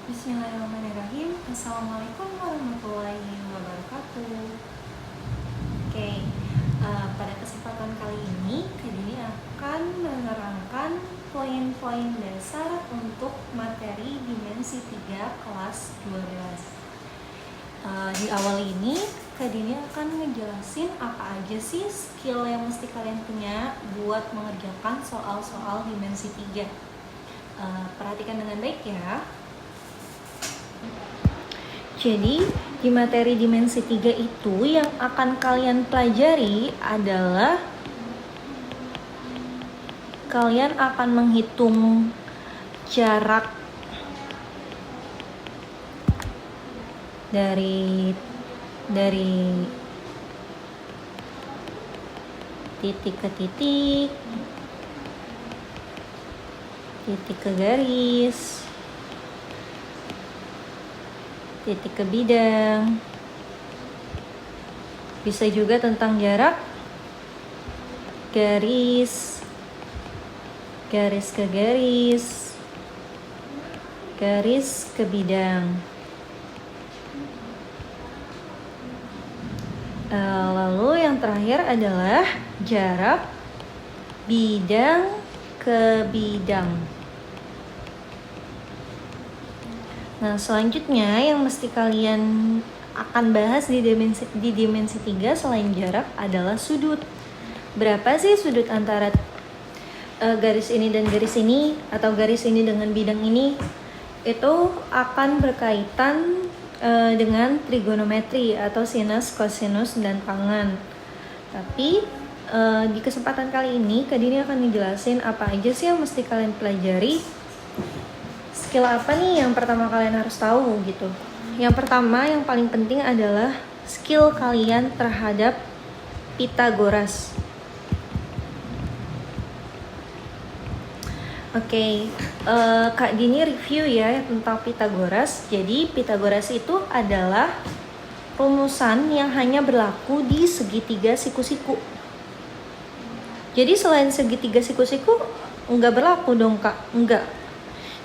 Bismillahirrahmanirrahim. Assalamualaikum warahmatullahi wabarakatuh. Oke, pada kesempatan kali ini Kak Dini akan menerangkan poin-poin dasar untuk materi dimensi 3 kelas 12. Di awal ini Kak Dini akan ngejelasin apa aja sih skill yang mesti kalian punya buat mengerjakan soal-soal dimensi 3. Perhatikan dengan baik ya. Jadi, di materi dimensi 3 itu yang akan kalian pelajari adalah kalian akan menghitung jarak dari titik ke titik, titik ke garis, titik ke bidang. Bisa juga tentang jarak garis, garis ke garis, garis ke bidang. Lalu yang terakhir adalah jarak bidang ke bidang. Nah, selanjutnya yang mesti kalian akan bahas di dimensi 3 selain jarak adalah sudut. Berapa sih sudut antara garis ini dan garis ini, atau garis ini dengan bidang ini? Itu akan berkaitan dengan trigonometri atau sinus, kosinus, dan tangen. Tapi di kesempatan kali ini Kak Dini akan ngejelasin apa aja sih yang mesti kalian pelajari. Skill apa nih yang pertama kalian harus tahu gitu. Yang pertama, yang paling penting adalah skill kalian terhadap Pythagoras. Oke, Kak Dini review ya tentang Pythagoras. Jadi Pythagoras itu adalah rumusan yang hanya berlaku di segitiga siku-siku. Jadi selain segitiga siku-siku enggak berlaku dong Kak? Enggak.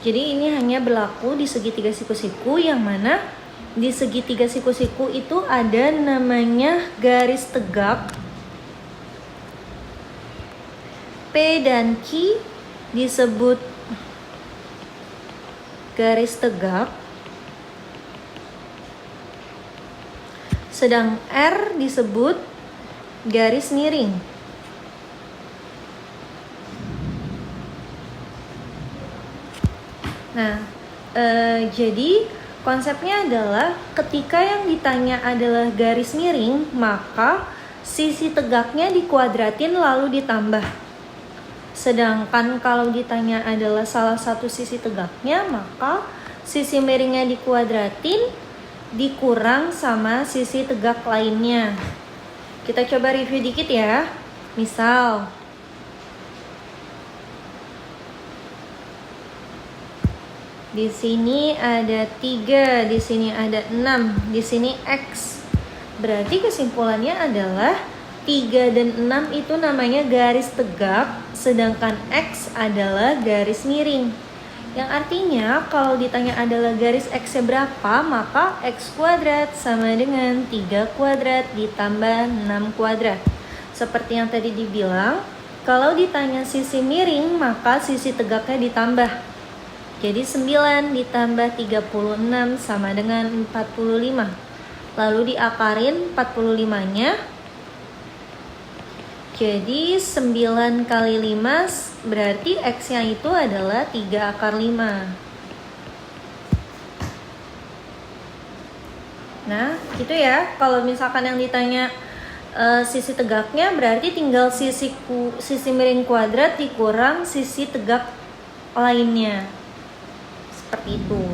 Jadi ini hanya berlaku di segitiga siku-siku, yang mana di segitiga siku-siku itu ada namanya garis tegak. P dan Q disebut garis tegak, sedang R disebut garis miring. Nah, jadi konsepnya adalah ketika yang ditanya adalah garis miring, maka sisi tegaknya dikuadratin lalu ditambah. Sedangkan kalau ditanya adalah salah satu sisi tegaknya, maka sisi miringnya dikuadratin dikurang sama sisi tegak lainnya. Kita coba review dikit ya. Misal, di sini ada 3, di sini ada 6, di sini X. Berarti kesimpulannya adalah 3 dan 6 itu namanya garis tegak, sedangkan X adalah garis miring. Yang artinya kalau ditanya adalah garis X-nya berapa, maka X kuadrat sama dengan 3 kuadrat ditambah 6 kuadrat. Seperti yang tadi dibilang, kalau ditanya sisi miring, maka sisi tegaknya ditambah. Jadi 9 ditambah 36 sama dengan 45. Lalu diakarin 45-nya. Jadi 9 kali 5 berarti X-nya itu adalah 3 akar 5. Nah, gitu ya. Kalau misalkan yang ditanya sisi tegaknya, berarti tinggal sisi miring kuadrat dikurang sisi tegak lainnya. Seperti itu.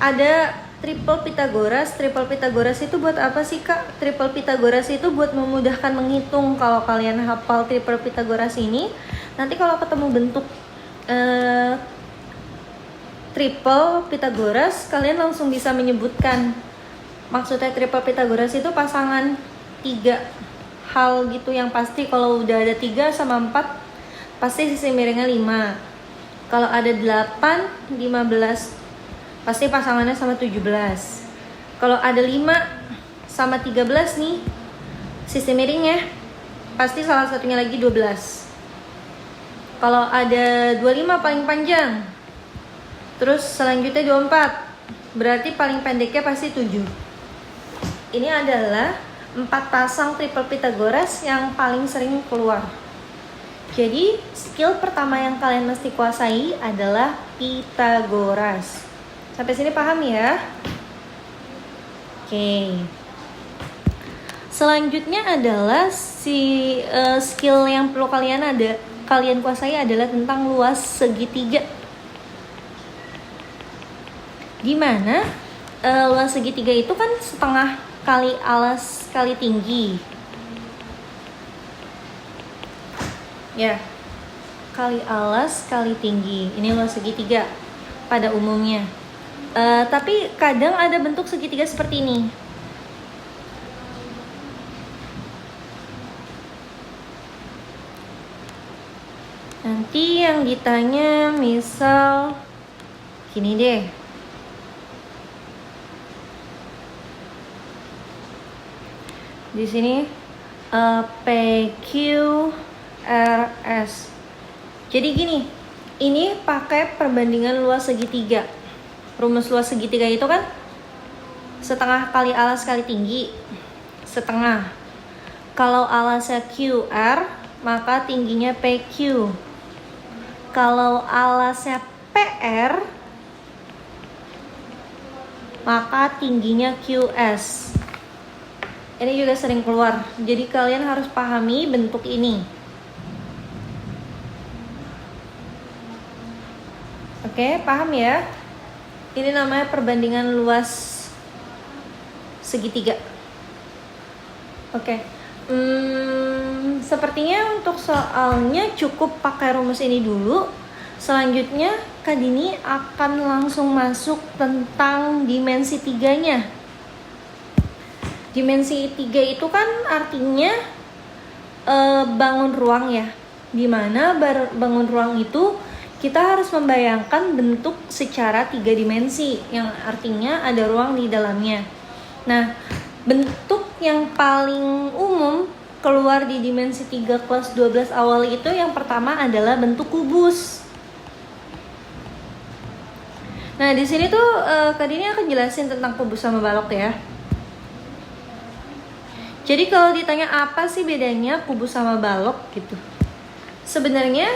Ada triple Pythagoras. Triple Pythagoras itu buat apa sih Kak? Triple Pythagoras itu buat memudahkan menghitung. Kalau kalian hafal triple Pythagoras ini, nanti kalau ketemu bentuk triple Pythagoras, kalian langsung bisa menyebutkan. Maksudnya triple Pythagoras itu pasangan 3 hal gitu yang pasti. Kalau udah ada 3 sama 4, pasti sisi miringnya 5. Kalau ada 8, 15, pasti pasangannya sama 17. Kalau ada 5 sama 13 nih, sistem miringnya, pasti salah satunya lagi 12. Kalau ada 25 paling panjang, terus selanjutnya 24, berarti paling pendeknya pasti 7. Ini adalah 4 pasang triple Pythagoras yang paling sering keluar. Jadi skill pertama yang kalian mesti kuasai adalah Pythagoras. Sampai sini paham ya? Oke. Selanjutnya adalah skill yang perlu kalian kuasai adalah tentang luas segitiga. Dimana luas segitiga itu kan setengah kali alas kali tinggi. Ya, kali alas kali tinggi. Ini luas segitiga pada umumnya. Tapi kadang ada bentuk segitiga seperti ini. Nanti yang ditanya misal gini deh. Di sini PQRS. Jadi gini, ini pakai perbandingan luas segitiga. Rumus luas segitiga itu kan setengah kali alas kali tinggi. Setengah. Kalau alasnya QR, maka tingginya PQ. Kalau alasnya PR, maka tingginya QS. Ini juga sering keluar. Jadi kalian harus pahami bentuk ini. Oke, paham ya? Ini namanya perbandingan luas segitiga. Oke. Sepertinya untuk soalnya cukup pakai rumus ini dulu. Selanjutnya Kak Dini akan langsung masuk tentang dimensi tiganya. Dimensi 3 itu kan artinya bangun ruang ya. Dimana bangun ruang itu kita harus membayangkan bentuk secara 3 dimensi, yang artinya ada ruang di dalamnya. Nah, bentuk yang paling umum keluar di dimensi 3 kelas 12 awal itu yang pertama adalah bentuk kubus. Nah, di sini tuh Kak Dini akan jelasin tentang kubus sama balok ya. Jadi kalau ditanya apa sih bedanya kubus sama balok gitu. Sebenarnya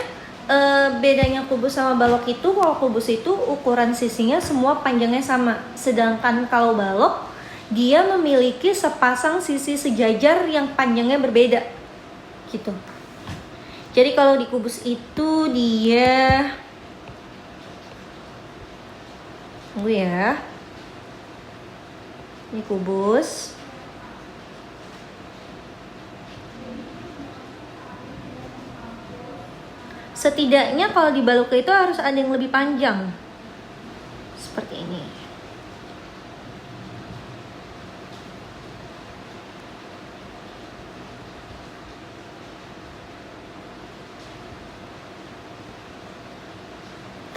bedanya kubus sama balok itu, kalau kubus itu ukuran sisinya semua panjangnya sama. Sedangkan kalau balok, dia memiliki sepasang sisi sejajar yang panjangnya berbeda. Gitu. Jadi kalau di kubus itu dia, tunggu ya. Ini kubus. Setidaknya kalau di balok itu harus ada yang lebih panjang. Seperti ini.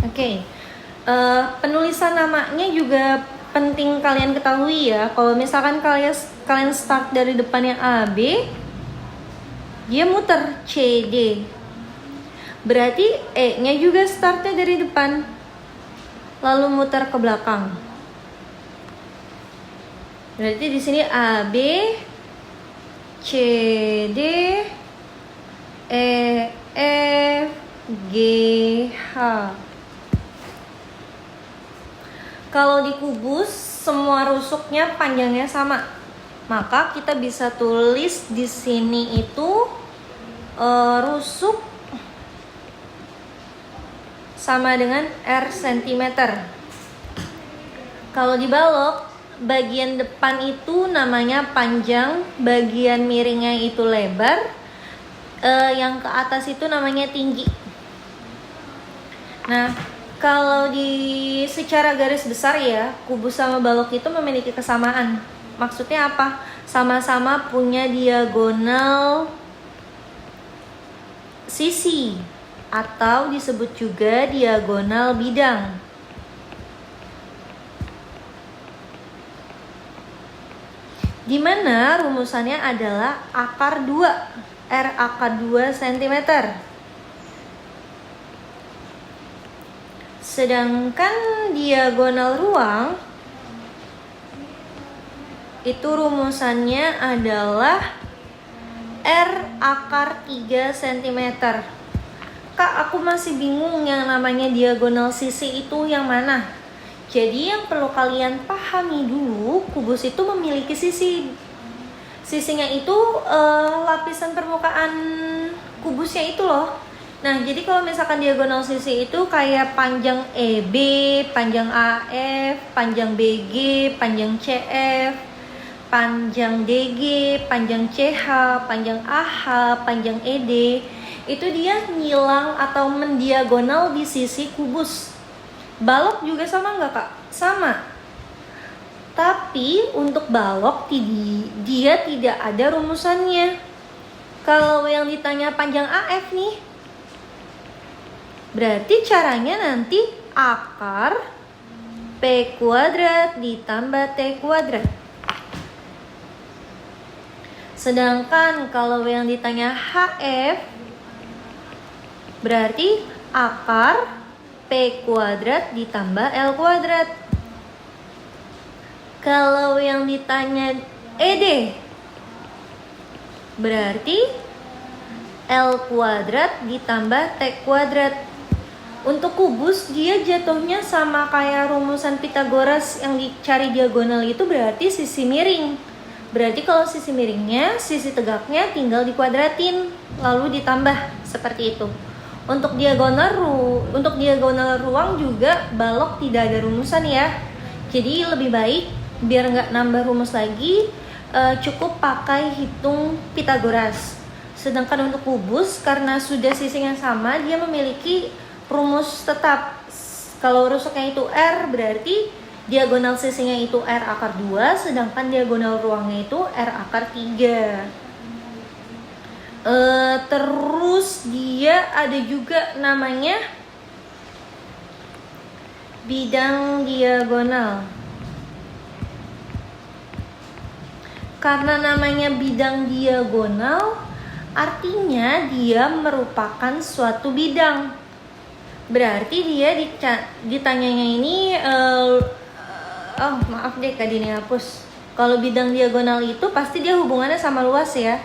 Oke. Penulisan namanya juga penting kalian ketahui ya. Kalau misalkan kalian start dari depannya AB, dia muter CD. Berarti E-nya juga startnya dari depan, lalu muter ke belakang. Berarti di sini A, B, C, D, E, F, G, H. Kalau di kubus, semua rusuknya panjangnya sama. Maka kita bisa tulis di sini itu rusuk sama dengan R cm. Kalau di balok, bagian depan itu namanya panjang, bagian miringnya itu lebar, yang ke atas itu namanya tinggi. Nah, kalau secara garis besar ya, kubus sama balok itu memiliki kesamaan. Maksudnya apa? Sama-sama punya diagonal sisi. atau disebut juga diagonal bidang. Di mana rumusannya adalah akar 2, R akar 2 cm. Sedangkan diagonal ruang itu rumusannya adalah R akar 3 cm. Kak, aku masih bingung yang namanya diagonal sisi itu yang mana? Jadi yang perlu kalian pahami dulu, kubus itu memiliki sisi. Sisinya itu lapisan permukaan kubusnya itu loh. Nah, jadi kalau misalkan diagonal sisi itu kayak panjang EB, panjang AF, panjang BG, panjang CF, panjang DG, panjang CH, panjang AH, panjang ED. Itu dia ngilang atau mendiagonal di sisi kubus. Balok juga sama nggak, Kak? Sama. Tapi untuk balok dia tidak ada rumusannya. Kalau yang ditanya panjang AF nih, berarti caranya nanti akar P kuadrat ditambah T kuadrat. Sedangkan kalau yang ditanya HF, berarti akar P kuadrat ditambah L kuadrat. Kalau yang ditanya ED, berarti L kuadrat ditambah T kuadrat. Untuk kubus dia jatuhnya sama kayak rumusan Pythagoras yang dicari diagonal itu, berarti sisi miring. Berarti kalau sisi miringnya, sisi tegaknya tinggal dikuadratin lalu ditambah seperti itu. Untuk diagonal ruang juga balok tidak ada rumusan ya. Jadi lebih baik biar nggak nambah rumus lagi, cukup pakai hitung Pythagoras. Sedangkan untuk kubus karena sudah sisinya sama, dia memiliki rumus tetap. Kalau rusuknya itu R, berarti diagonal sisinya itu R akar 2, sedangkan diagonal ruangnya itu R akar 3. Terus dia ada juga namanya bidang diagonal. Karena namanya bidang diagonal, artinya dia merupakan suatu bidang. Berarti dia ditanyanya ini, maaf deh Kak Dini hapus. Kalau bidang diagonal itu pasti dia hubungannya sama luas ya.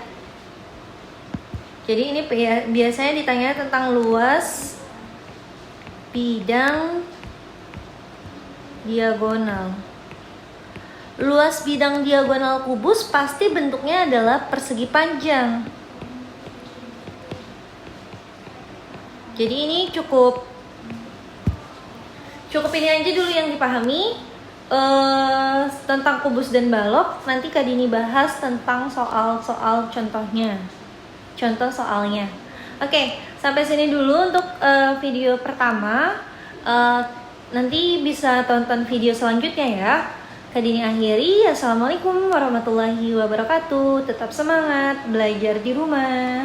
Jadi ini biasanya ditanya tentang luas bidang diagonal. Luas bidang diagonal kubus pasti bentuknya adalah persegi panjang. Jadi ini cukup ini aja dulu yang dipahami tentang kubus dan balok. Nanti Kak Dini bahas tentang soal-soal contoh soalnya. Oke, sampai sini dulu untuk video pertama. Nanti bisa tonton video selanjutnya ya. Kak Dini akhiri. Assalamualaikum warahmatullahi wabarakatuh. Tetap semangat belajar di rumah.